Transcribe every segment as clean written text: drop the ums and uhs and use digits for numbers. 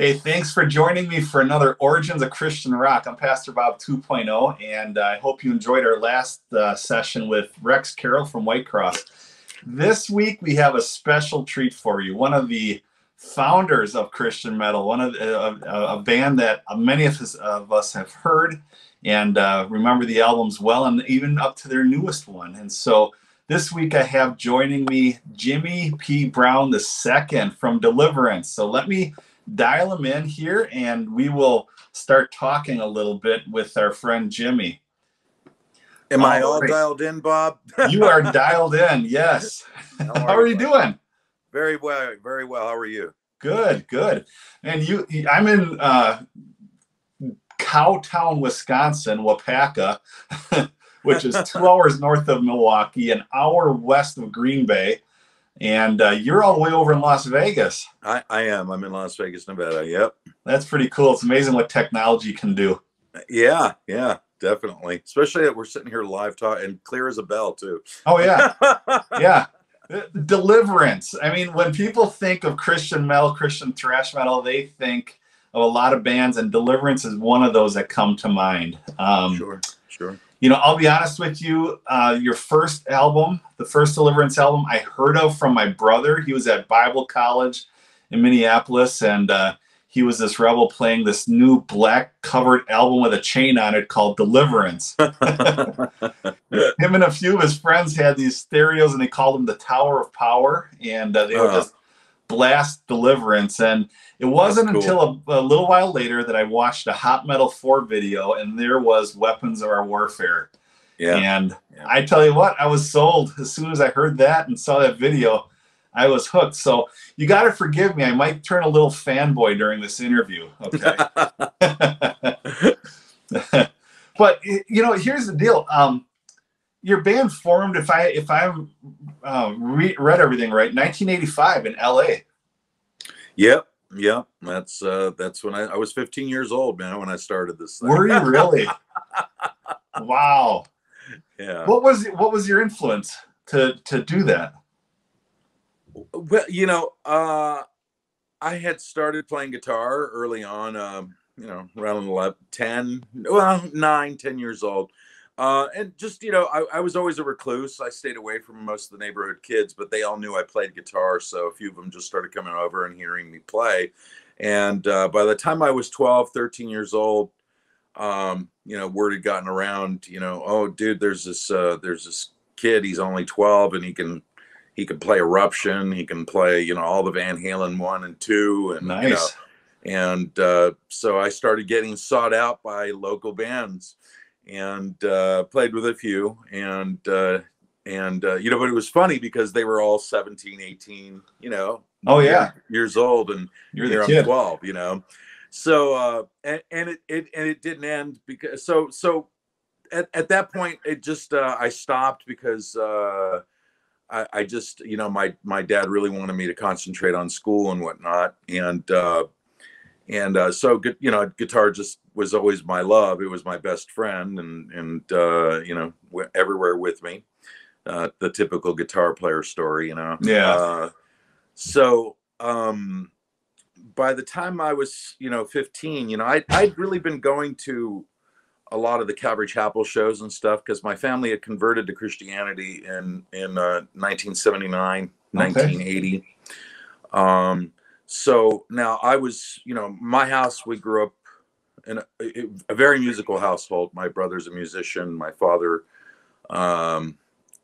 Hey, thanks for joining me for another Origins of Christian Rock. I'm Pastor Bob 2.0, and I hope you enjoyed our last session with Rex Carroll from Whitecross. This week, we have a special treat for you. One of the founders of Christian metal, one of a band that many of us have heard and remember the albums well, and even up to their newest one. And so this week, I have joining me Jimmy P. Brown II from Deliverance. So let me dial him in here and we will start talking a little bit with our friend Jimmy. Am I all dialed in, Bob? You are dialed in, yes. How are you doing? Very well, very well. How are you? Good, good. And I'm in Cowtown, Wisconsin, Wapaka, which is 2 hours north of Milwaukee, an hour west of Green Bay. And you're all the way over in Las Vegas. I am. I'm in Las Vegas, Nevada. Yep. That's pretty cool. It's amazing what technology can do. Yeah, definitely. Especially that we're sitting here live talking and clear as a bell, too. Oh, yeah. Yeah. Deliverance. I mean, when people think of Christian metal, Christian thrash metal, they think of a lot of bands, and Deliverance is one of those that come to mind. Sure. You know, I'll be honest with you, your first album, the first Deliverance album, I heard of from my brother. He was at Bible college in Minneapolis, and he was this rebel playing this new black covered album with a chain on it called Deliverance. Him and a few of his friends had these stereos, and they called them the Tower of Power, and they would just blast Deliverance. And it wasn't until a little while later that I watched a Hot Metal 4 video, and there was Weapons of Our Warfare. Yeah. And I tell you what, I was sold. As soon as I heard that and saw that video, I was hooked. So you got to forgive me. I might turn a little fanboy during this interview. Okay. But, you know, here's the deal. Your band formed, if I read everything right, 1985 in LA. Yep. That's when I was 15 years old, man, when I started this thing. Were you really? Wow. Yeah. What was your influence to do that? Well, you know, I had started playing guitar early on, you know, around 9, 10 years old. And just, you know, I was always a recluse. I stayed away from most of the neighborhood kids, but they all knew I played guitar. So a few of them just started coming over and hearing me play. And by the time I was 12, 13 years old, you know, word had gotten around, you know, oh, dude, there's this kid, he's only 12 and he can play Eruption. He can play, you know, all the Van Halen 1 and 2. And, nice. You know, and so I started getting sought out by local bands. And played with a few, and you know, but it was funny because they were all 17, 18, you know, years old, and you're the kid. I'm 12, you know. So and it didn't end because so at that point it just I stopped because I just, you know, my dad really wanted me to concentrate on school and whatnot, and so you know, guitar just was always my love. It was my best friend, and you know, everywhere with me. The typical guitar player story, you know. Yeah. So by the time I was, you know, 15, you know, I'd really been going to a lot of the Calvary Chapel shows and stuff because my family had converted to Christianity in 1979, 1980. So now I was, you know, my house, we grew up in a very musical household. My brother's a musician. My father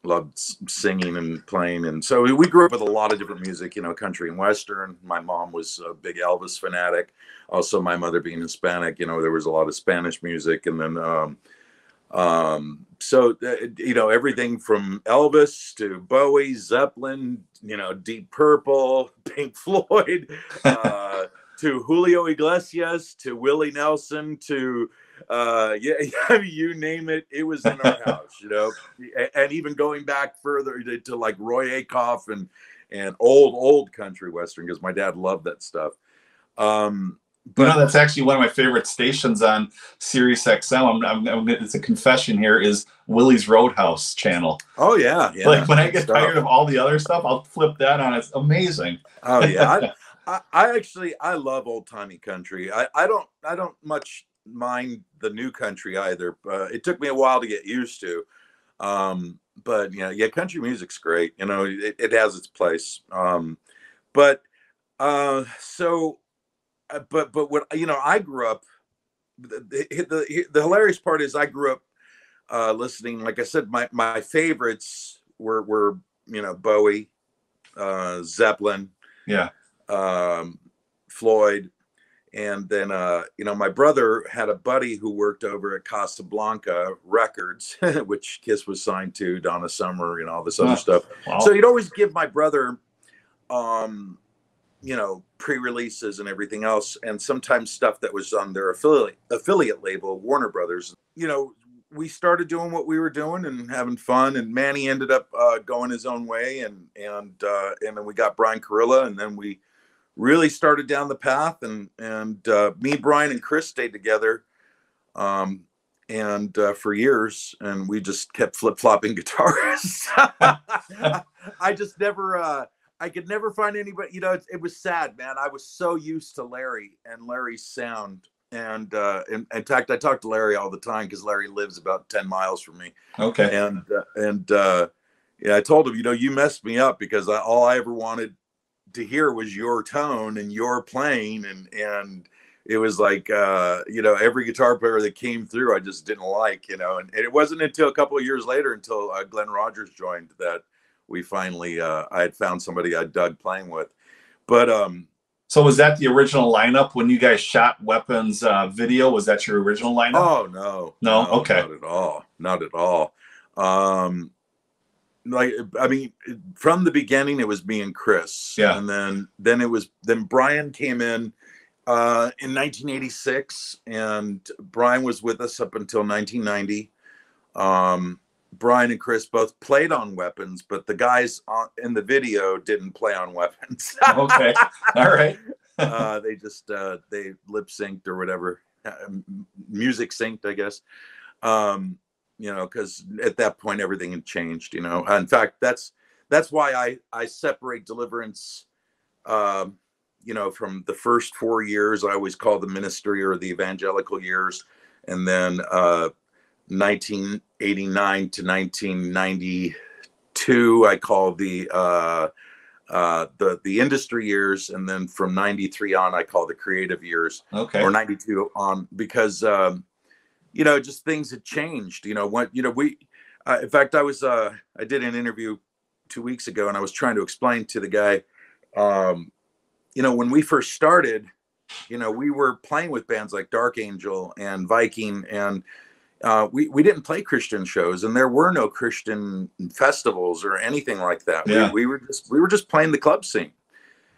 loved singing and playing. And so we grew up with a lot of different music, you know, country and Western. My mom was a big Elvis fanatic. Also, my mother being Hispanic, you know, there was a lot of Spanish music. And then, so, you know, everything from Elvis to Bowie, Zeppelin, you know, Deep Purple, Pink Floyd, to Julio Iglesias, to Willie Nelson, to you name it, it was in our house, you know. And even going back further to like Roy Acuff and old country Western, because my dad loved that stuff. But you know, that's actually one of my favorite stations on Sirius XM. It's a confession here, is Willie's Roadhouse channel. Oh yeah. Like when I get tired of all the other stuff, I'll flip that on. It's amazing. Oh yeah. I love old timey country. I don't much mind the new country either. It took me a while to get used to. But yeah, country music's great. It has its place. But so, but what I grew up. The hilarious part is I grew up listening. Like I said, my favorites were Bowie, Zeppelin, Yeah. Floyd, and then my brother had a buddy who worked over at Casablanca Records, which Kiss was signed to, Donna Summer, all this other stuff. Wow. So he'd always give my brother pre-releases and everything else, and sometimes stuff that was on their affiliate label, Warner Brothers. We started doing what we were doing and having fun, and Manny ended up going his own way, and then we got Brian Carilla, and then we really started down the path, and me, Brian, and Chris stayed together for years, and we just kept flip-flopping guitars. I just never I could never find anybody. It was sad, man. I was so used to Larry and Larry's sound. And in fact, I talk to Larry all the time because Larry lives about 10 miles from me. Okay. And I told him, you messed me up, because all I ever wanted to hear was your tone and your playing. And it was like, every guitar player that came through, I just didn't like, and it wasn't until a couple of years later, until Glenn Rogers joined, that we finally, I had found somebody I dug playing with. But, so was that the original lineup when you guys shot Weapons video? Was that your original lineup? Oh, no, Okay. Not at all. From the beginning, it was me and Chris. Yeah. And then Brian came in 1986, and Brian was with us up until 1990. Brian and Chris both played on Weapons, but the guys in the video didn't play on Weapons. Okay. All right. They just they lip synced or whatever, music synced, I guess. Because at that point everything had changed. In fact, that's why I separate Deliverance. From the first 4 years, I always call the ministry or the evangelical years, and then 1989 to 1992, I call the industry years, and then from 93 on, I call the creative years. Okay. Or 92 on, because just things had changed. In fact, I did an interview 2 weeks ago, and I was trying to explain to the guy, when we first started, we were playing with bands like Dark Angel and Viking, and we didn't play Christian shows, and there were no Christian festivals or anything like that. Yeah. We were just playing the club scene,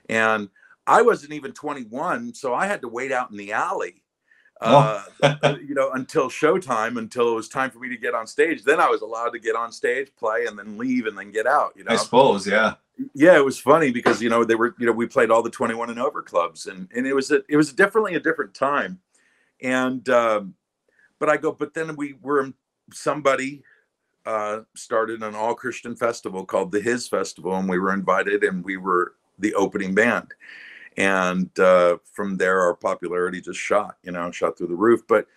and I wasn't even 21, so I had to wait out in the alley, until showtime, until it was time for me to get on stage. Then I was allowed to get on stage, play, and then leave, and then get out. I suppose, yeah. Yeah, it was funny because they were, we played all the 21 and over clubs, and it was definitely a different time, and. But then somebody started an all Christian festival called the His Festival, and we were invited, and we were the opening band. And from there, our popularity just shot through the roof. But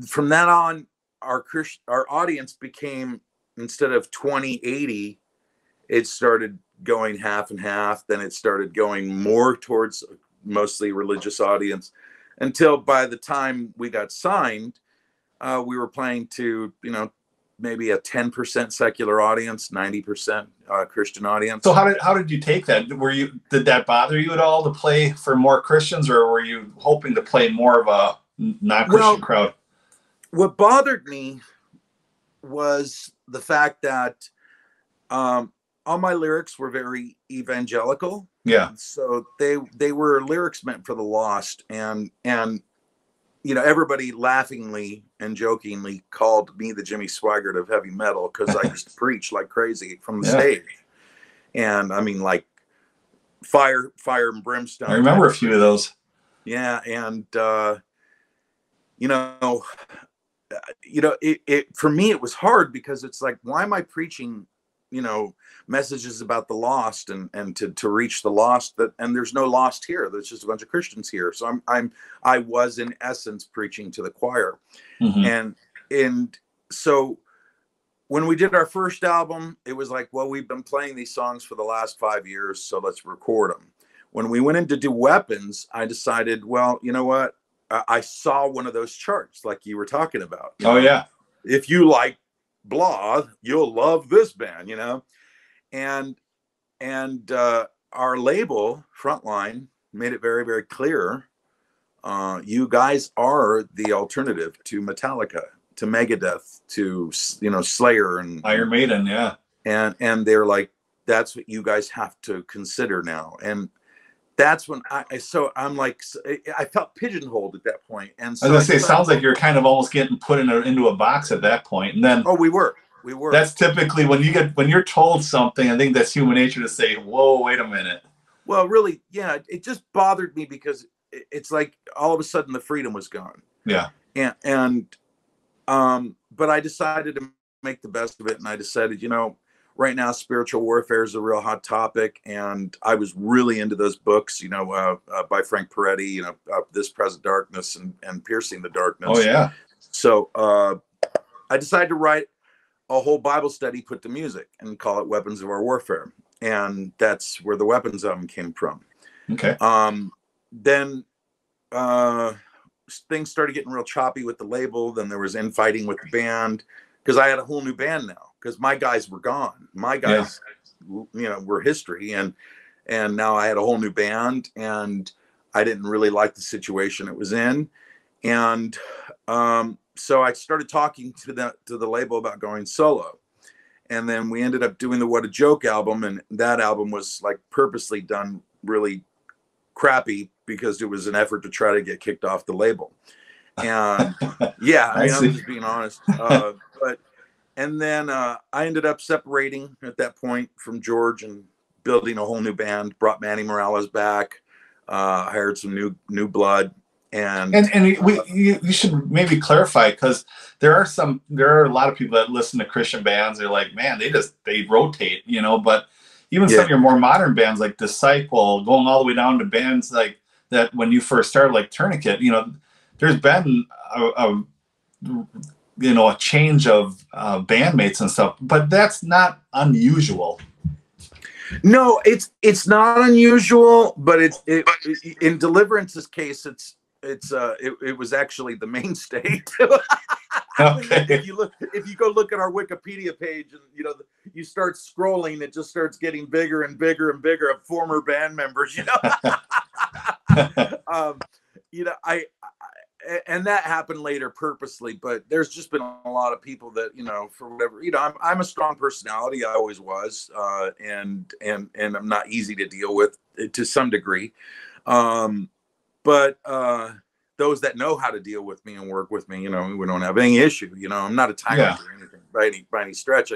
from that on, our audience became, instead of 20/80, it started going half and half. Then it started going more towards mostly religious audience, until by the time we got signed, we were playing to, maybe a 10% secular audience, 90% Christian audience. So how did you take that? Did that bother you at all to play for more Christians, or were you hoping to play more of a non-Christian crowd? What bothered me was the fact that all my lyrics were very evangelical. Yeah. So they were lyrics meant for the lost, and everybody laughingly and jokingly called me the Jimmy Swaggart of heavy metal, because I used to preach like crazy from the stage. And I mean, like fire and brimstone. I remember a few of those. Yeah. And, it for me, it was hard, because it's like, why am I preaching messages about the lost and to reach the lost, and there's no lost here. There's just a bunch of Christians here. So I was in essence preaching to the choir. Mm-hmm. And so when we did our first album, it was like, well, we've been playing these songs for the last 5 years, so let's record them. When we went in to do Weapons, I decided, well, you know what? I saw one of those charts like you were talking about. Oh, yeah. If you like blah, you'll love this band, and our label Frontline made it very, very clear. You guys are the alternative to Metallica, to Megadeth, to Slayer and Iron Maiden, yeah. And they're like, that's what you guys have to consider now. And that's when I'm like, I felt pigeonholed at that point. And so I was gonna say, it sounds like you're kind of almost getting put into a box at that point. And then we were. That's typically when you're told something. I think that's human nature to say, "Whoa, wait a minute." Well, really, yeah, it just bothered me because it's like all of a sudden the freedom was gone. Yeah. But I decided to make the best of it, and I decided, right now spiritual warfare is a real hot topic, and I was really into those books, by Frank Peretti, This Present Darkness and Piercing the Darkness. Oh yeah. So I decided to write a whole Bible study put to music and call it Weapons of Our Warfare, and that's where the Weapons album came from. Okay. Then things started getting real choppy with the label. Then there was infighting with the band because I had a whole new band now, because my guys were gone. My guys, were history, and now I had a whole new band, and I didn't really like the situation it was in, and so I started talking to the label about going solo, and then we ended up doing the What a Joke album, and that album was like purposely done really crappy because it was an effort to try to get kicked off the label. And yeah, I'm just being honest. And then I ended up separating at that point from George and building a whole new band. Brought Manny Morales back, hired some new blood, and you should maybe clarify, because there are a lot of people that listen to Christian bands. They're like, man, they rotate, but even some of your more modern bands like Disciple, going all the way down to bands like that when you first started, like Tourniquet, there's been a change of bandmates and stuff, but that's not unusual. No, it's not unusual, but in Deliverance's case, it was actually the mainstay. Okay. If you go look at our Wikipedia page, and you start scrolling, it just starts getting bigger and bigger and bigger of former band members. And that happened later purposely, but there's just been a lot of people that, for whatever, I'm a strong personality. I always was, and I'm not easy to deal with to some degree. But those that know how to deal with me and work with me, we don't have any issue. I'm not a tyrant or anything by any stretch.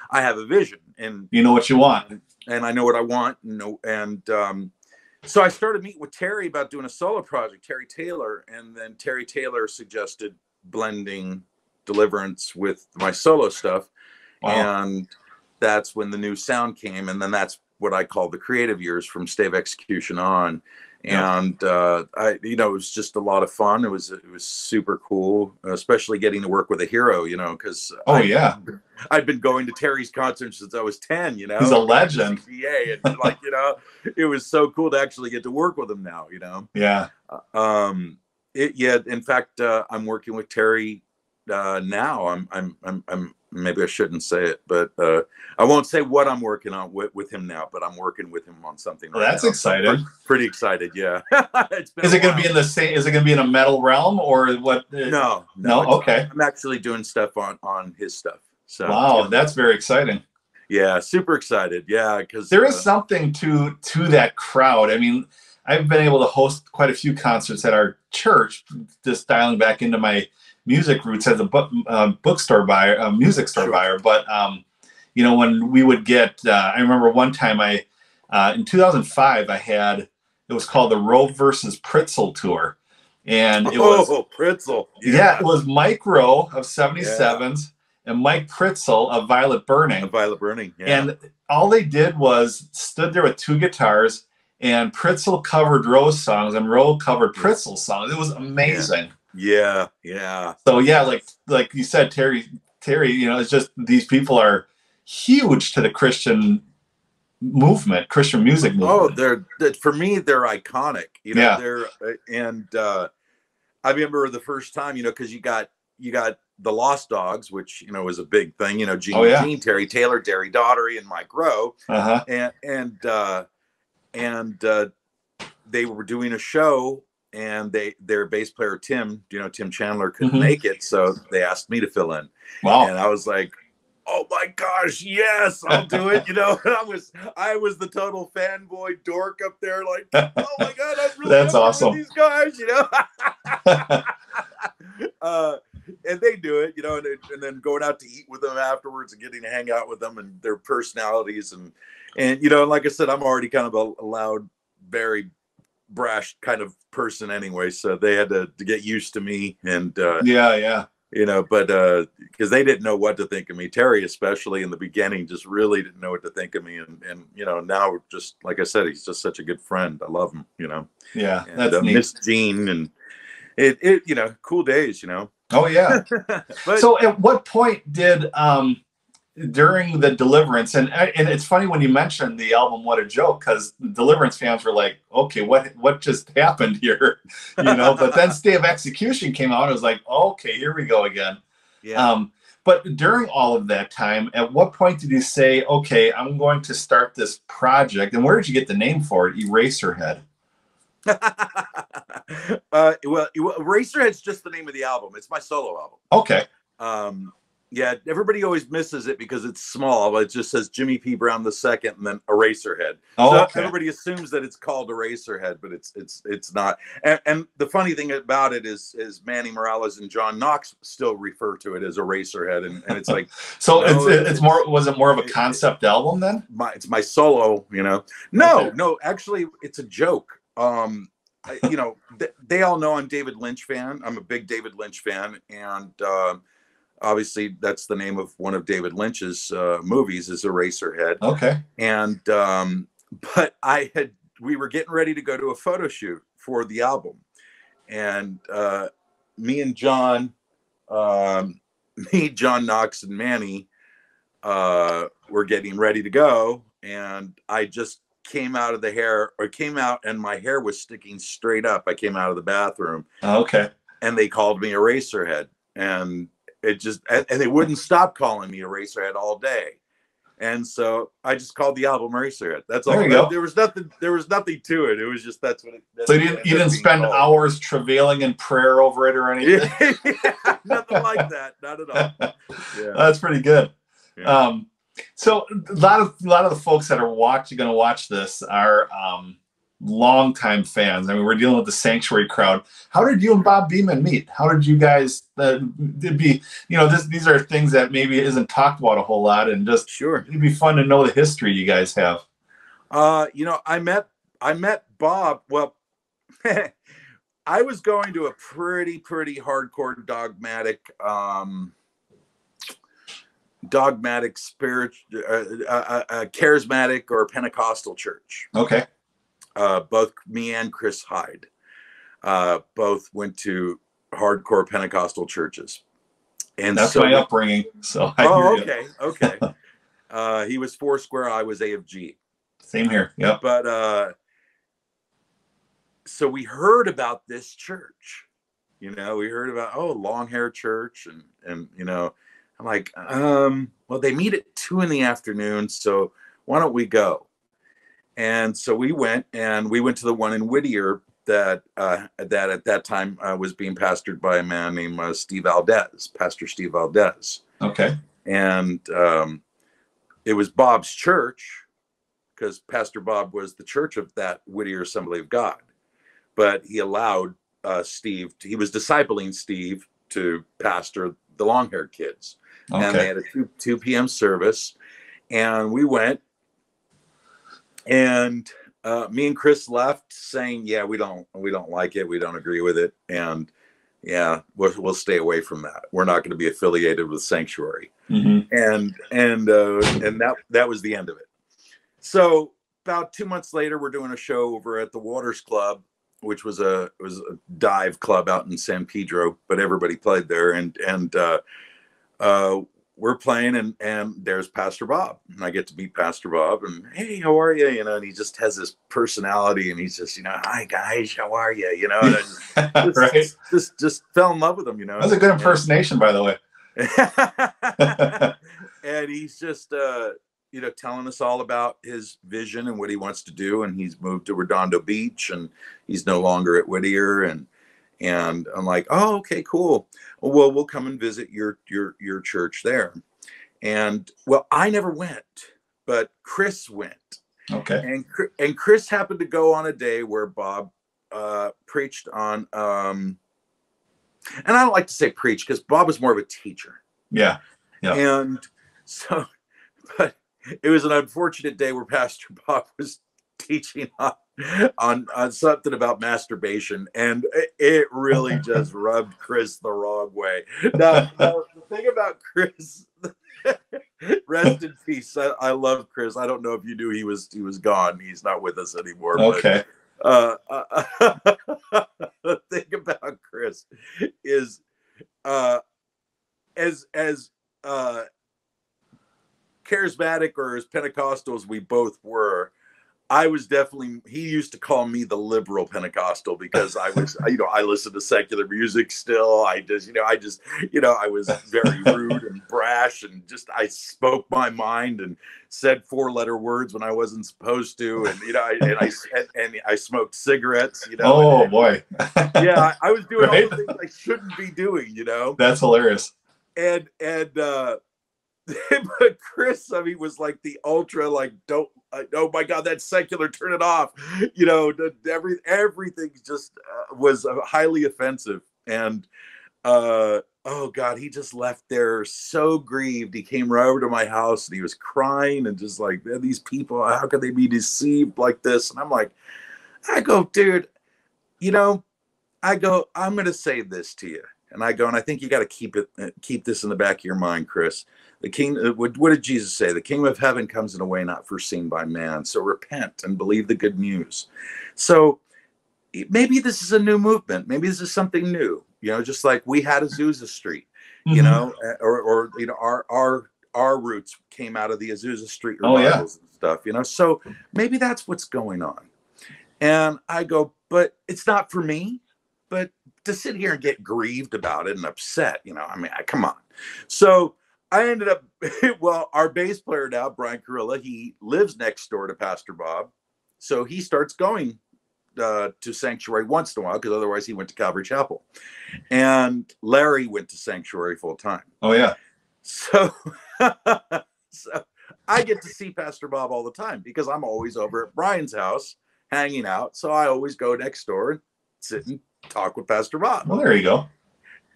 I have a vision, and you know what you want, and I know what I want. So I started meeting with Terry about doing a solo project, Terry Taylor, and then Terry Taylor suggested blending Deliverance with my solo stuff. Wow. And that's when the new sound came, and then that's what I call the creative years from Stave Execution on. And it was just a lot of fun. It was super cool, especially getting to work with a hero, because I'd been going to Terry's concerts since I was 10. He's a legend. And it was so cool to actually get to work with him now. Yeah. In fact, I'm working with Terry now. I'm maybe I shouldn't say it, but I won't say what I'm working on with him now, but I'm working with him on something right now. That's exciting. So pretty excited, yeah. Is it going to be in the same? Is it going to be in a metal realm or what? No. Okay. I'm actually doing stuff on his stuff. So wow, that's very exciting. Yeah, super excited. Yeah, because there is something to that crowd. I mean, I've been able to host quite a few concerts at our church, just dialing back into my music roots as a bookstore buyer, music store buyer. But when we would get, I remember one time in 2005, it was called the Roe versus Pritzl tour, and it was Pritzl. Yeah, it was Mike Rowe of 77s, and Mike Pritzel of Violet Burning. Of Violet Burning, yeah. And all they did was stood there with two guitars, and Pritzel covered Rowe's songs, and Rowe covered Pritzel's songs. It was amazing. Yeah, yeah. So yeah, like you said, Terry, you know, it's just these people are huge to the Christian movement, Christian music movement. Oh, they're for me, they're iconic. You know, Yeah. they're and I remember the first time, you know, because you got the Lost Dogs, which, you know, was a big thing. You know, Gene, Terry Taylor, Derry Daughtery, and Mike Rowe, and they were doing a show, and their bass player Tim Chandler couldn't make it, so they asked me to fill in. Wow. And I was like, oh my gosh, yes, I'll do it. You know, I was the total fanboy dork up there, like, oh my God, I'm really that's awesome. With these guys, you know. And they do it, you know, and then going out to eat with them afterwards and getting to hang out with them and their personalities and you know, like I said, I'm already kind of a loud, very brash kind of person anyway, so they had to get used to me and yeah. You know, but because they didn't know what to think of me. Terry, especially in the beginning, just really didn't know what to think of me. And you know, now just like I said, he's just such a good friend. I love him, you know. Yeah, and, that's neat. Miss Jean, and it you know, cool days, you know. Oh yeah. But, so at what point did during the Deliverance, and it's funny when you mentioned the album What a Joke, because the Deliverance fans were like, okay, what just happened here, you know? But then Stay of Execution came out, and it was like, okay, here we go again. Yeah. But during all of that time, at what point did you say, okay, I'm going to start this project? And where did you get the name for it, Eraserhead? Well, Eraserhead's just the name of the album. It's my solo album. Okay. Yeah, everybody always misses it because it's small, but it just says Jimmy P. Brown II and then Eraserhead. Oh, so okay. Everybody assumes that it's called Eraserhead, but it's not. And the funny thing about it is Manny Morales and John Knox still refer to it as Eraserhead, and it's like so no, it's more. Was it more of a concept album then? It's my solo, you know. No, actually, it's a joke. You know, they all know I'm David Lynch fan. I'm a big David Lynch fan, and obviously that's the name of one of David Lynch's movies is Eraserhead. Okay. And but we were getting ready to go to a photo shoot for the album, and me and John Knox and Manny were getting ready to go, and I just came out and my hair was sticking straight up. I came out of the bathroom. Okay. And they called me Eraserhead, and they wouldn't stop calling me Eraserhead all day. And so I just called the album Eraserhead. That's all. There was nothing to it. It was just that's what it. So you didn't spend hours travailing in prayer over it or anything? Yeah, nothing like that. Not at all. Yeah. That's pretty good. Yeah. So a lot of the folks that are going to watch this are longtime fans. I mean, we're dealing with the Sanctuary crowd. How did you and Bob Beeman meet? How did you guys these are things that maybe isn't talked about a whole lot, and just sure, it'd be fun to know the history you guys have. You know, I met Bob. Well, I was going to a pretty hardcore dogmatic spiritual charismatic or Pentecostal church. Okay. Both me and Chris Hyde both went to hardcore Pentecostal churches, and that's my upbringing. So okay. He was Foursquare, I was AFG. Same here. Yep. But so we heard about this church. You know, we heard about long hair church, and you know, I'm like, well, they meet at 2 p.m, so why don't we go? And so we went to the one in Whittier that at that time was being pastored by a man named Pastor Steve Valdez. Okay. And it was Bob's church, because Pastor Bob was the church of that Whittier Assembly of God. But he allowed Steve, he was discipling Steve to pastor the long-haired kids. Okay. And they had a 2 p.m. service, and we went, and me and Chris left saying, yeah, we don't like it, we don't agree with it, and yeah, we'll stay away from that. We're not going to be affiliated with Sanctuary. Mm-hmm. And that was the end of it. So about 2 months later, we're doing a show over at the Waters Club, which was a dive club out in San Pedro, but everybody played there. And we're playing, and there's Pastor Bob, and I get to meet Pastor Bob, and hey, how are you? You know, and he just has this personality, and he's just, you know, hi guys, how are you? You know, and I Right. just fell in love with him. You know, That's a good impersonation, by the way. And he's just you know, telling us all about his vision and what he wants to do, and he's moved to Redondo Beach, and he's no longer at Whittier, and I'm like, oh, okay, cool. Well, we'll come and visit your church there. And well, I never went, but Chris went. Okay. And Chris happened to go on a day where Bob preached on and I don't like to say preach because Bob was more of a teacher. Yeah. Yeah. And so, but it was an unfortunate day where Pastor Bob was teaching on something about masturbation, and it really just rubbed Chris the wrong way. Now the thing about Chris, rest in peace. I love Chris. I don't know if you knew he was gone. He's not with us anymore. Okay. But, the thing about Chris is, as charismatic or as Pentecostal as we both were, I was definitely, he used to call me the liberal Pentecostal because I was, you know, I listened to secular music still. I was very rude and brash, and just, I spoke my mind and said 4-letter words when I wasn't supposed to. And, you know, I smoked cigarettes, you know. Oh, boy. Yeah, I was doing Right? all the things I shouldn't be doing, you know. That's hilarious. And but Chris, I mean, was like the ultra, like, don't, oh my God, that's secular, turn it off. You know, everything just was highly offensive. And oh God, he just left there so grieved. He came right over to my house and he was crying and just like, these people, how could they be deceived like this? And I'm like, I go, dude, you know, I go, I'm going to say this to you. And I go, and I think you got to keep this in the back of your mind, Chris. The king, what did Jesus say? The kingdom of heaven comes in a way not foreseen by man. So repent and believe the good news. So maybe this is a new movement. Maybe this is something new. You know, just like we had Azusa Street. Mm-hmm. You know, or you know, our roots came out of the Azusa Street revivals and stuff. You know, so maybe that's what's going on. And I go, but it's not for me. But to sit here and get grieved about it and upset, you know, I mean, come on. So I ended up, well, our bass player now, Brian Carilla, he lives next door to Pastor Bob. So he starts going to Sanctuary once in a while, because otherwise he went to Calvary Chapel. And Larry went to Sanctuary full time. Oh, yeah. So, so I get to see Pastor Bob all the time because I'm always over at Brian's house hanging out. So I always go next door and sit and talk with Pastor Bob. Well, there you go.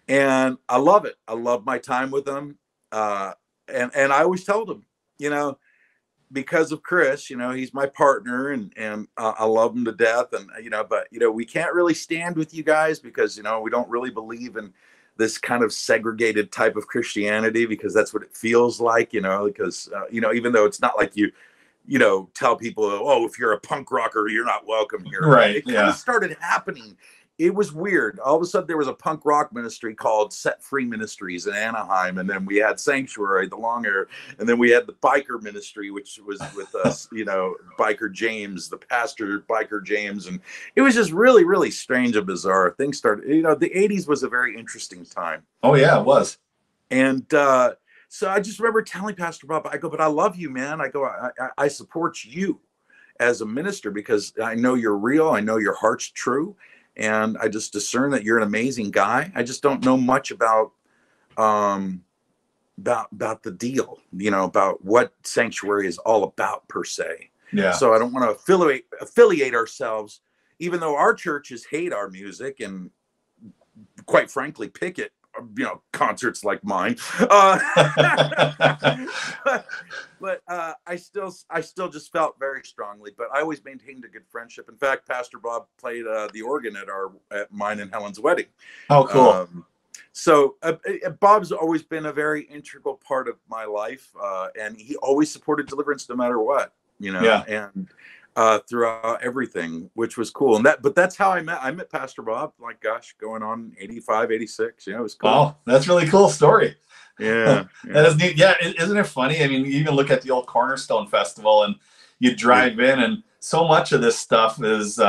And I love it. I love my time with him. And I always told him, you know, because of Chris, you know, he's my partner, and I love him to death. And, you know, but, you know, we can't really stand with you guys because, you know, we don't really believe in this kind of segregated type of Christianity, because that's what it feels like, you know, because, you know, even though it's not like you know, tell people, oh, if you're a punk rocker, you're not welcome here. Right. It kind of started happening. It was weird. All of a sudden, there was a punk rock ministry called Set Free Ministries in Anaheim, and then we had Sanctuary, the long hair, and then we had the biker ministry, which was with us, you know, Biker James, the pastor, Biker James, and it was just really, really strange and bizarre. Things started, you know, the 80s was a very interesting time. Oh, yeah, it was. And so I just remember telling Pastor Bob, I go, but I love you, man. I go, I support you as a minister because I know you're real. I know your heart's true. And I just discern that you're an amazing guy. I just don't know much about the deal, you know, about what Sanctuary is all about per se. Yeah. So I don't want to affiliate ourselves, even though our churches hate our music and, quite frankly, picket concerts like mine. But I still just felt very strongly. But I always maintained a good friendship. In fact, Pastor Bob played the organ at mine and Helen's wedding. Oh, cool. So Bob's always been a very integral part of my life, and he always supported Deliverance no matter what, Yeah. and throughout everything, which was cool. But that's how I met Pastor Bob, like, gosh, going on 85, 86. It was cool. Wow, that's a really cool story. Yeah. That is neat. Yeah, isn't it funny? I mean, you even look at the old Cornerstone Festival and you drive in, and so much of this stuff is,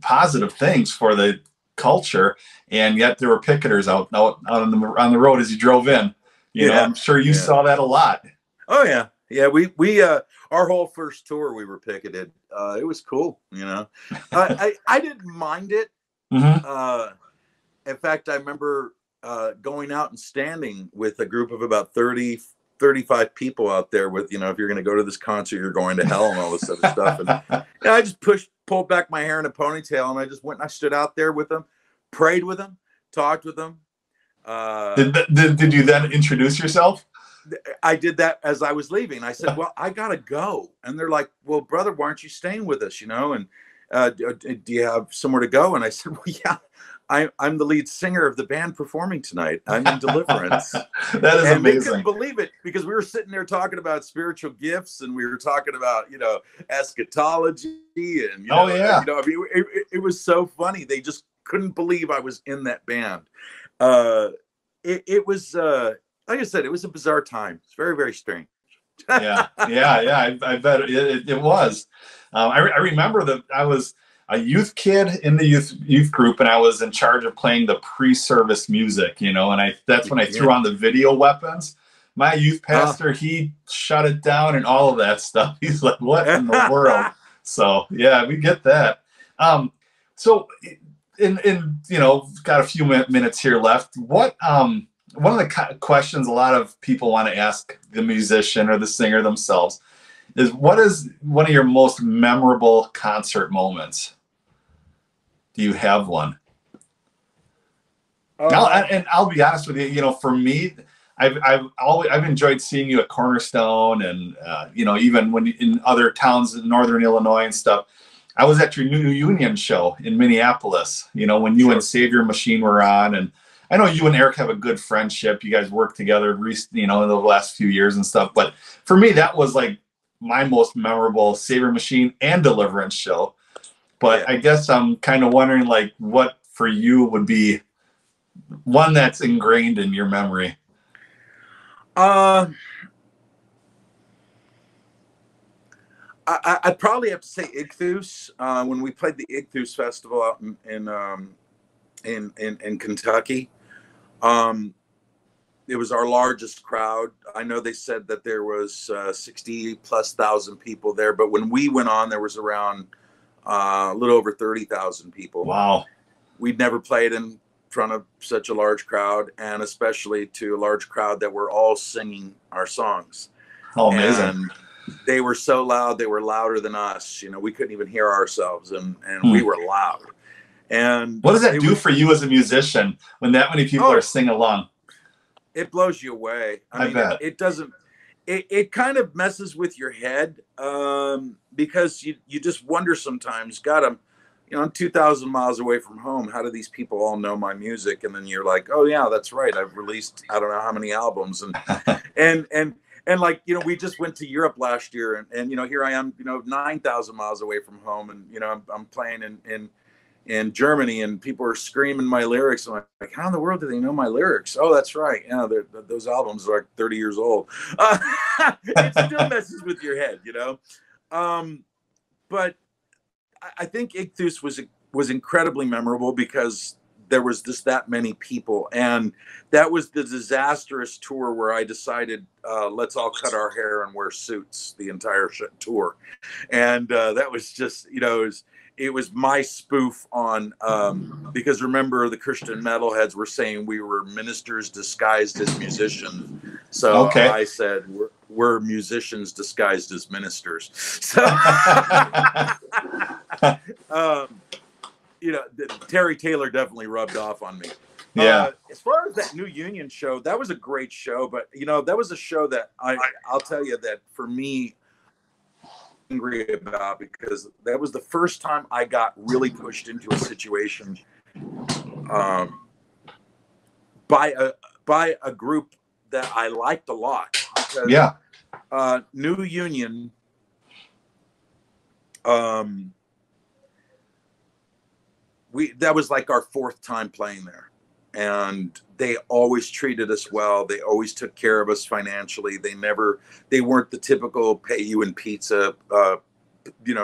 positive things for the culture, and yet there were picketers out on the road as you drove in. I'm sure you saw that a lot. Oh yeah. Yeah, we our whole first tour we were picketed. It was cool, I didn't mind it. Mm-hmm. In fact, I remember going out and standing with a group of about 30, 35 people out there with, if you're going to go to this concert, you're going to hell and all this other stuff. And I just pulled back my hair in a ponytail, and I just went and I stood out there with them, prayed with them, talked with them. Did you then introduce yourself? I did that as I was leaving. I said, well, I got to go. And they're like, well, brother, why aren't you staying with us? And do you have somewhere to go? And I said, well, yeah, I'm the lead singer of the band performing tonight. I'm in Deliverance. That is amazing. They couldn't believe it, because we were sitting there talking about spiritual gifts, and we were talking about, eschatology, and, it was so funny. They just couldn't believe I was in that band. It was, like I said, it was a bizarre time. It's very, very strange. Yeah. I bet it was. I remember that I was a youth kid in the youth group, and I was in charge of playing the pre-service music, and that's when I threw on the video weapons. My youth pastor, he shut it down and all of that stuff. He's like, what in the world? So yeah, we get that. So got a few minutes here left. What, one of the questions a lot of people want to ask the musician or the singer themselves is, what is one of your most memorable concert moments? Do you have one? I'll be honest with you. For me, I've enjoyed seeing you at Cornerstone, and even when in other towns in Northern Illinois and stuff. I was at your New Union show in Minneapolis. When you and Savior Machine were on, and I know you and Eric have a good friendship. You guys worked together recently, in the last few years and stuff. But for me, that was like my most memorable Savior Machine and Deliverance show. But I guess I'm kind of wondering, like, what for you would be one that's ingrained in your memory? I'd probably have to say Ichthus. When we played the Ichthus Festival out in Kentucky, it was our largest crowd. I know they said that there was 60,000+ people there, but when we went on, there was around a little over 30,000 people. Wow. We'd never played in front of such a large crowd, and especially to a large crowd that were all singing our songs. Oh, amazing. And they were so loud, they were louder than us. We couldn't even hear ourselves, and we were loud. And what does that do for you as a musician when that many people are singing along? It blows you away. I mean, bet. It doesn't. It kind of messes with your head, because you just wonder sometimes, God, I'm 2,000 miles away from home. How do these people all know my music? And then you're like, oh yeah, that's right. I've released I don't know how many albums, and like, we just went to Europe last year, and here I am, 9,000 miles away from home, and I'm playing in Germany, and people are screaming my lyrics. I'm like, how in the world do they know my lyrics? Oh, that's right. Yeah, those albums are like 30 years old. It still messes with your head, but I think Ichthus was incredibly memorable because there was just that many people, and that was the disastrous tour where I decided, let's all cut our hair and wear suits the entire tour. And that was just, it was my spoof on, because remember, the Christian metalheads were saying we were ministers disguised as musicians. So I said, we're musicians disguised as ministers. So, Terry Taylor definitely rubbed off on me. Yeah. As far as that New Union show, that was a great show, but you know, that was a show that I'll tell you that for me, angry about, because that was the first time I got really pushed into a situation um, by a group that I liked a lot, because Yeah. New Union, that was like our fourth time playing there, and they always treated us well. They always took care of us financially. They weren't the typical pay you in pizza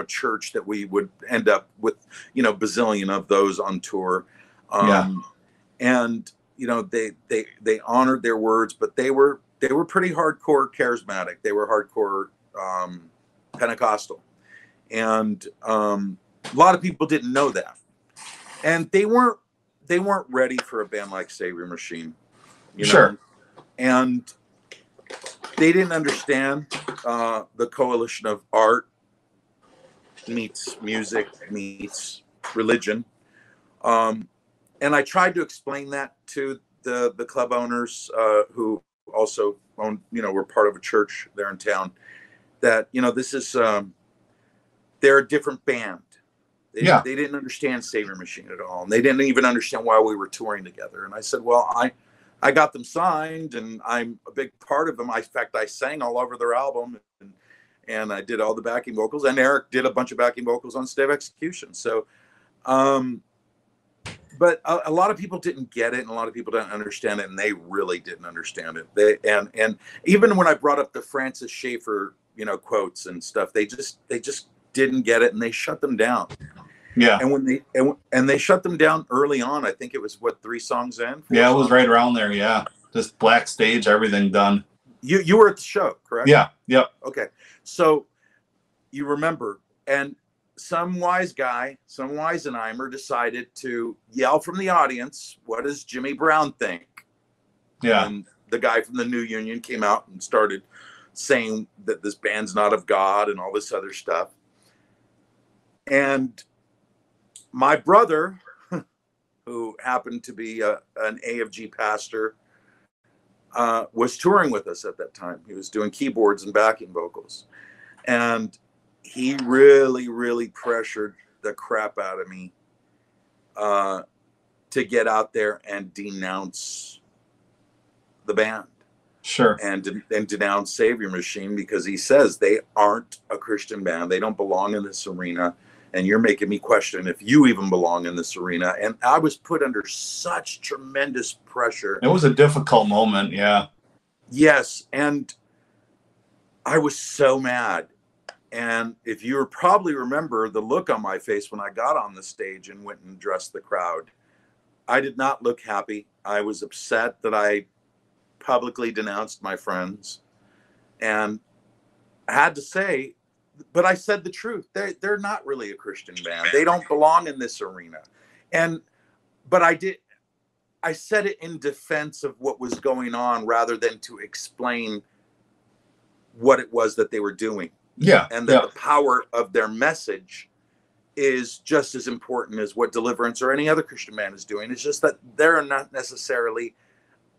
church that we would end up with, bazillion of those on tour. Yeah. And they honored their words, but they were pretty hardcore charismatic. They were hardcore Pentecostal, and a lot of people didn't know that, and they weren't ready for a band like Savior Machine, Sure. And they didn't understand the coalition of art meets music meets religion. And I tried to explain that to the club owners who also were part of a church there in town, that this is they're a different band. They didn't understand Savior Machine at all, and they didn't even understand why we were touring together. And I said, well, I got them signed, and I'm a big part of them. In fact, I sang all over their album, and I did all the backing vocals, and Eric did a bunch of backing vocals on Stay of Execution. So, but a lot of people didn't get it, and a lot of people didn't understand it, and they really didn't understand it. And even when I brought up the Francis Schaeffer, quotes and stuff, they just didn't get it, and they shut them down. Yeah. And when they shut them down early on, I think it was 3 songs in. Yeah, it was right around there. Yeah, just black stage, everything done. You were at the show, correct? Yeah. Yep. Okay, so you remember, and some Weisenheimer decided to yell from the audience, "What does Jimmy Brown think?" Yeah. And the guy from the New Union came out and started saying that this band's not of God and all this other stuff. And my brother, who happened to be an AFG pastor, was touring with us at that time. He was doing keyboards and backing vocals. And he really, really pressured the crap out of me to get out there and denounce the band. Sure. And denounce Savior Machine, because he says they aren't a Christian band. They don't belong in this arena. And you're making me question if you even belong in this arena. And I was put under such tremendous pressure. It was a difficult moment. Yeah. Yes. And I was so mad. And if you probably remember the look on my face when I got on the stage and went and addressed the crowd, I did not look happy. I was upset that I publicly denounced my friends, and I had to say, but I said the truth. They're not really a Christian band. They don't belong in this arena. But I said it in defense of what was going on, rather than to explain what it was that they were doing. Yeah. And that the power of their message is just as important as what Deliverance or any other Christian band is doing. It's just that they're not necessarily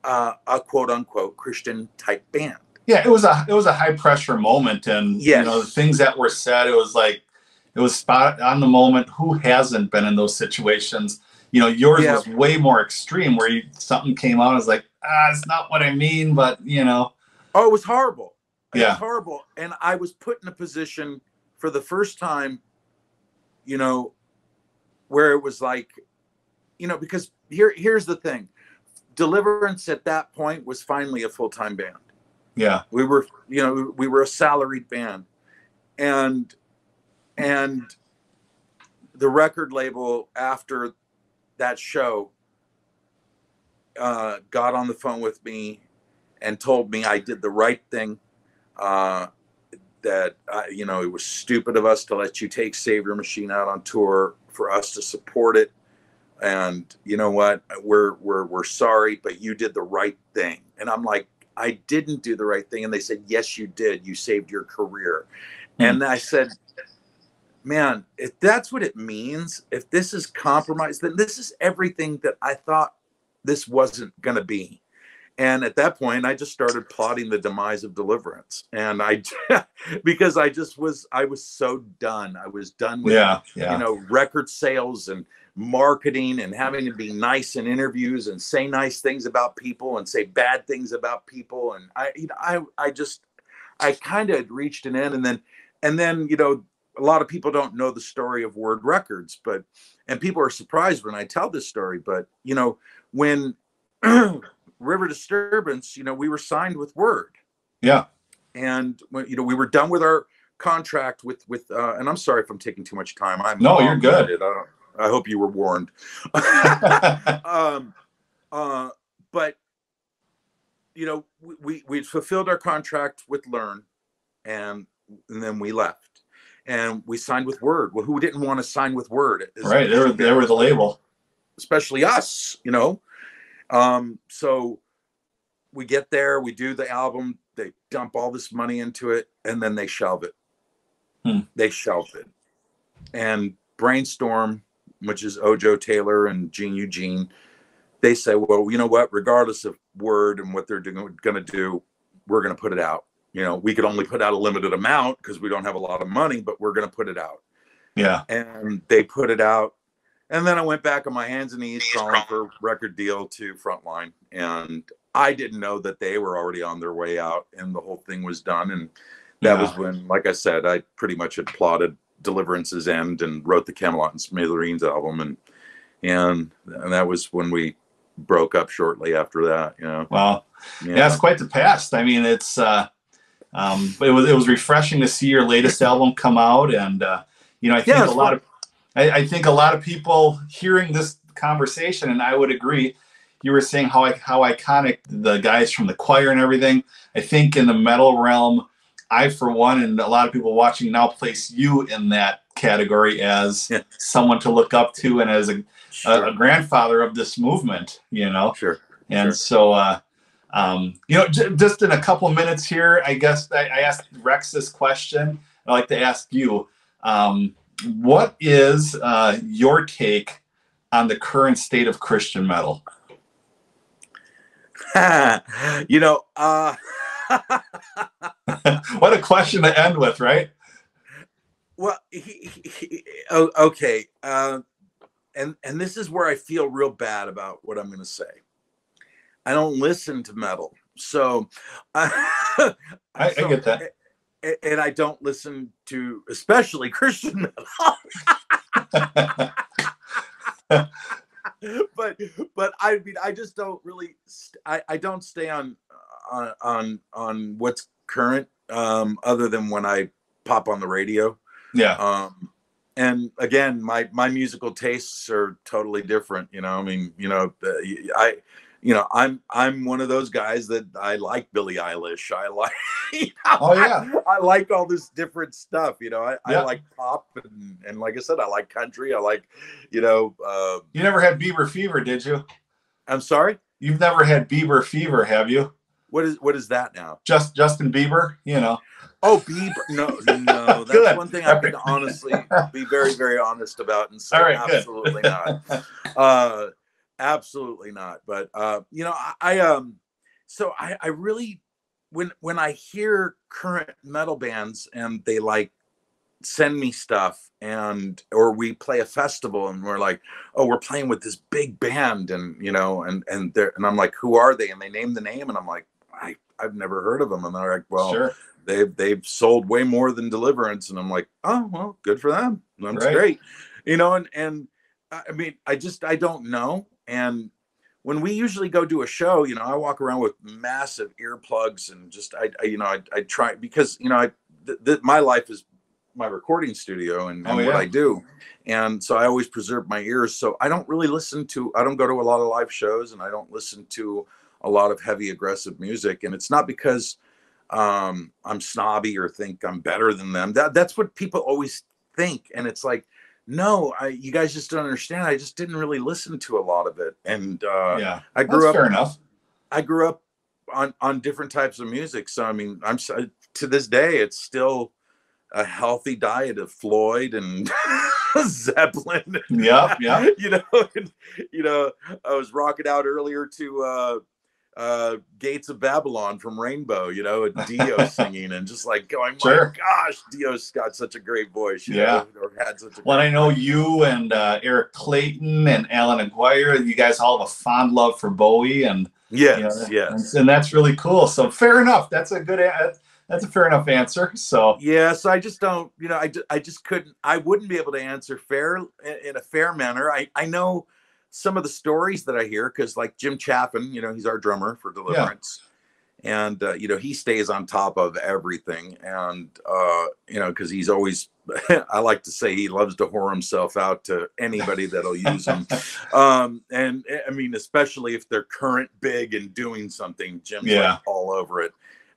a quote unquote Christian type band. Yeah, it was a high pressure moment, and yes. The things that were said, it was spot on the moment. Who hasn't been in those situations? Yours was way more extreme, where something came out, it's like, it's not what I mean, but Oh, it was horrible. It was horrible, and I was put in a position for the first time, where it was like, because here's the thing. Deliverance at that point was finally a full-time band. Yeah. We were a salaried band, and the record label, after that show, got on the phone with me and told me I did the right thing, that it was stupid of us to let you take Savior Machine out on tour, for us to support it. And you know what, we're sorry, but you did the right thing. And I'm like, I didn't do the right thing. And they said, yes, you did. You saved your career. And I said, man, if that's what it means, if this is compromise, then this is everything that I thought this wasn't going to be. And at that point, I just started plotting the demise of Deliverance. And because I was so done. I was done with, record sales and marketing and having to be nice in interviews and say nice things about people and say bad things about people. And I kind of reached an end. And then, a lot of people don't know the story of Word Records, and people are surprised when I tell this story, but, when River Disturbance, we were signed with Word. Yeah. And, we were done with our contract with and I'm sorry if I'm taking too much time. No, you're good. I hope you were warned. But, we fulfilled our contract with Learn, and then we left. And we signed with Word. Well, who didn't want to sign with Word? Right. They were the label. Especially us, So we get there, we do the album, they dump all this money into it, and then they shelve it. They shelve it. And Brainstorm, which is Ojo Taylor and Gene Eugene, they say, well, you know what? Regardless of Word and what they're going to do, we're going to put it out. We could only put out a limited amount because we don't have a lot of money, but we're going to put it out. Yeah. And they put it out. And then I went back on my hands and knees calling for a record deal to Frontline. And I didn't know that they were already on their way out and the whole thing was done. And that was when, like I said, I pretty much had plotted Deliverance's end and wrote the Camelot and Smithereens album. And that was when we broke up shortly after that. Wow. Yeah, it's quite the past. I mean, it's it was refreshing to see your latest album come out. And, I think I think a lot of people hearing this conversation, and I would agree, you were saying how iconic the guys from the Choir and everything. I think in the metal realm, I, for one, and a lot of people watching now, place you in that category as someone to look up to and as a grandfather of this movement, Sure. And so, just in a couple of minutes here, I guess I asked Rex this question. I'd like to ask you, what is your take on the current state of Christian metal? What a question to end with, right? Well, okay. And this is where I feel real bad about what I'm going to say. I don't listen to metal. So I get that. And I don't listen to especially Christian metal. but I mean, I just don't really. I don't stay on what's current, other than when I pop on the radio. Yeah. And again, my musical tastes are totally different. I mean, I'm one of those guys that I like Billie Eilish. I like, I like all this different stuff. I like pop and like I said, I like country. I like, You never had Bieber fever, did you? I'm sorry? You've never had Bieber fever, have you? What is that now? Justin Bieber, Oh, Bieber. No. That's good. One thing I can honestly be very, very honest about and say absolutely not. Absolutely not. But so I really, when I hear current metal bands and they send me stuff or we play a festival and we're like, oh, we're playing with this big band and and I'm like, who are they? And they name the name and I'm like, I've never heard of them. And they're like, well, sure. They've sold way more than Deliverance. And I'm like, oh, well, good for them. That's great. And I mean, I don't know. And when we usually go do a show, I walk around with massive earplugs and just, I try because, my life is my recording studio and what I do. And so I always preserve my ears. So I don't really I don't go to a lot of live shows and I don't listen to a lot of heavy, aggressive music. And it's not because I'm snobby or think I'm better than them. That's what people always think. And it's like, no, you guys just don't understand. I just didn't really listen to a lot of it. And I grew up. Fair enough. I grew up on different types of music. So, I mean, to this day, it's still a healthy diet of Floyd and Zeppelin. Yep, yep. I was rocking out earlier to Gates of Babylon from Rainbow, Dio singing, and just like going, Sure. my gosh, Dio's got such a great voice, Yeah. or had such a Well, great I know voice. you and Eric Clayton and Alan Aguirre, you guys all have a fond love for Bowie, and Yes, yes. and that's really cool. So fair enough. That's a fair enough answer. So Yes, I just don't, I just couldn't, I wouldn't be able to answer in a fair manner. I know some of the stories that I hear, because like Jim Chaffin, he's our drummer for Deliverance. And, he stays on top of everything. And, because he's always, I like to say he loves to whore himself out to anybody that'll use him. And I mean, especially if they're current big and doing something, Jim's like all over it.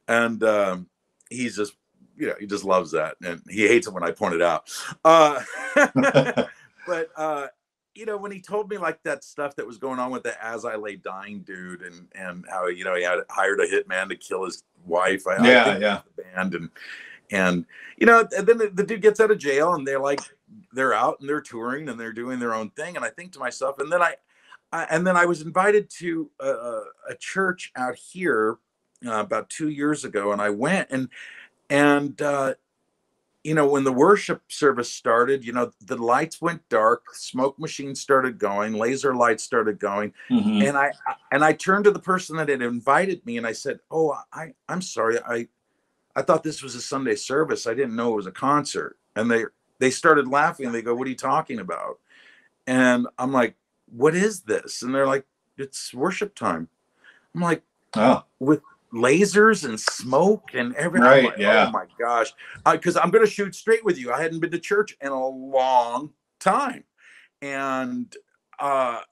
And he's just, he just loves that. And he hates it when I point it out. But, when he told me like that stuff that was going on with the As I Lay Dying dude, and how, he had hired a hitman to kill his wife. I think the band and then the dude gets out of jail, and they're out and they're touring and they're doing their own thing. And I think to myself, and then I was invited to a church out here about 2 years ago, and I went and when the worship service started, the lights went dark, smoke machines started going, laser lights started going. Mm-hmm. And I turned to the person that had invited me and I said, "Oh, I'm sorry. I thought this was a Sunday service. I didn't know it was a concert." And they started laughing. They go, "What are you talking about?" And I'm like, "What is this?" And they're like, "It's worship time." I'm like, "Oh, with lasers and smoke and everything." Right, like, oh my gosh. Because I'm going to shoot straight with you. I hadn't been to church in a long time. And I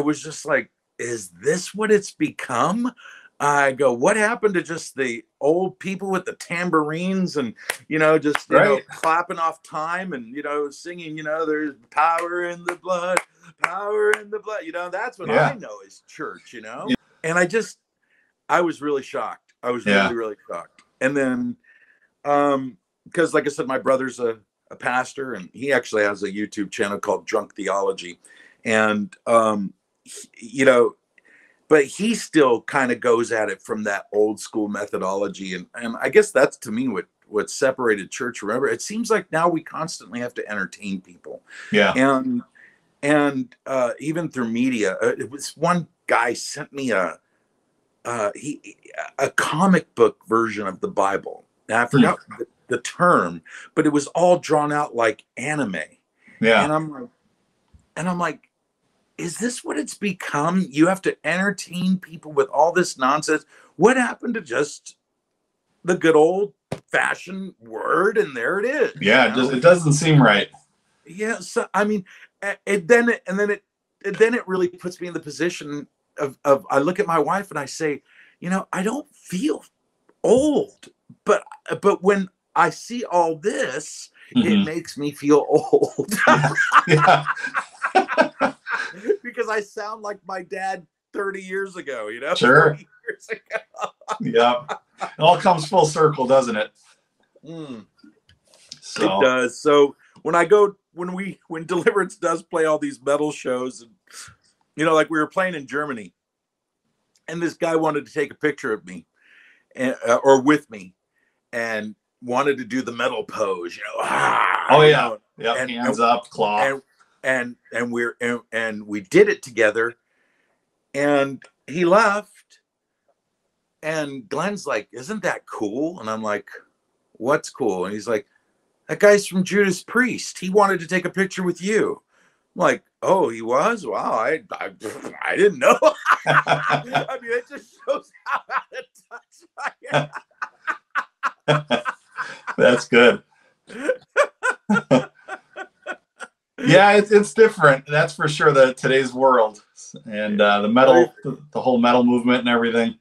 was just like, is this what it's become? I go, what happened to just the old people with the tambourines and, just, clapping off time and, singing, there's power in the blood, power in the blood. That's what I know is church, And I was really shocked. I was really, really shocked. And then, because like I said, my brother's a pastor, and he actually has a YouTube channel called Drunk Theology. And, but he still kind of goes at it from that old school methodology. And I guess that's, to me, what separated church. Remember, it seems like now we constantly have to entertain people. Yeah. And even through media, it was one guy sent me a comic book version of the Bible. Now, I forgot the term, but it was all drawn out like anime. Yeah. And I'm like, is this what it's become? You have to entertain people with all this nonsense. What happened to just the good old fashioned word? And there it is. Yeah. It doesn't seem right. Yeah. So, I mean, then it really puts me in the position of I look at my wife and I say, I don't feel old, but when I see all this, it makes me feel old. Yeah. Because I sound like my dad 30 years ago, Sure. 40 years ago. Yeah. It all comes full circle, doesn't it? So it does. So when Deliverance does play all these metal shows, and like we were playing in Germany, and this guy wanted to take a picture of me or with me, and wanted to do the metal pose, hands up, claw, and we did it together, and he left, and Glenn's like, "Isn't that cool?" And I'm like, "What's cool?" And he's like, "That guy's from Judas Priest. He wanted to take a picture with you." I'm like, "Oh, he was? Wow, I didn't know." I mean, it just shows how out of touch I am. That's good. Yeah, it's different. That's for sure. Today's world and the whole metal movement and everything.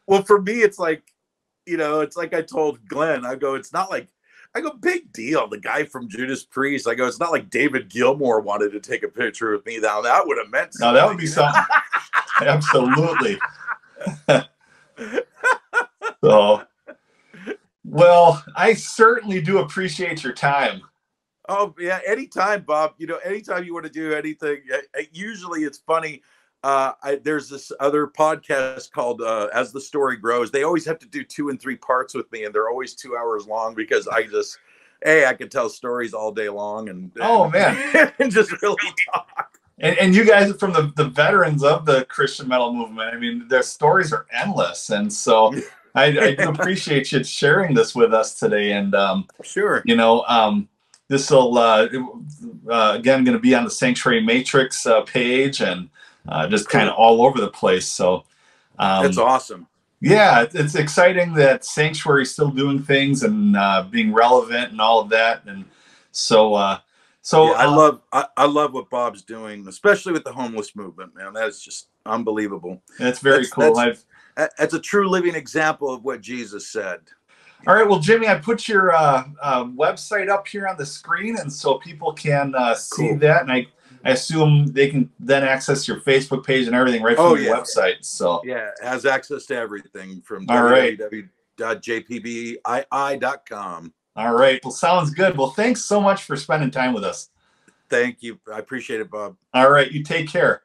Well, for me, it's like, it's like I told Glenn. I go, big deal. The guy from Judas Priest. I go, it's not like David Gilmour wanted to take a picture with me. Now that would have meant something. No, that would be something. Absolutely. So, well, I I certainly do appreciate your time. Oh yeah, anytime, Bob. Anytime you want to do anything. Usually, it's funny. There's this other podcast called "As the Story Grows." They always have to do 2 and 3 parts with me, and they're always 2 hours long because I can tell stories all day long and Oh man, and just really talk. And you guys are from the veterans of the Christian metal movement. I mean, their stories are endless, and so I do appreciate you sharing this with us today. And Sure. This will again going to be on the Sanctuary Matrix page and just kind of all over the place. So that's awesome. Yeah, it's exciting that Sanctuary is still doing things and being relevant and all of that. And so I love what Bob's doing, especially with the homeless movement, man. That is just unbelievable. That's very cool. That's a true living example of what Jesus said. All right, well, Jimmy, I put your website up here on the screen, and so people can see that, and I assume they can then access your Facebook page and everything right from your website. So yeah, it has access to everything from www.jpbii.com. All right, well, sounds good. Well, thanks so much for spending time with us. Thank you. I appreciate it, Bob. All right, you take care.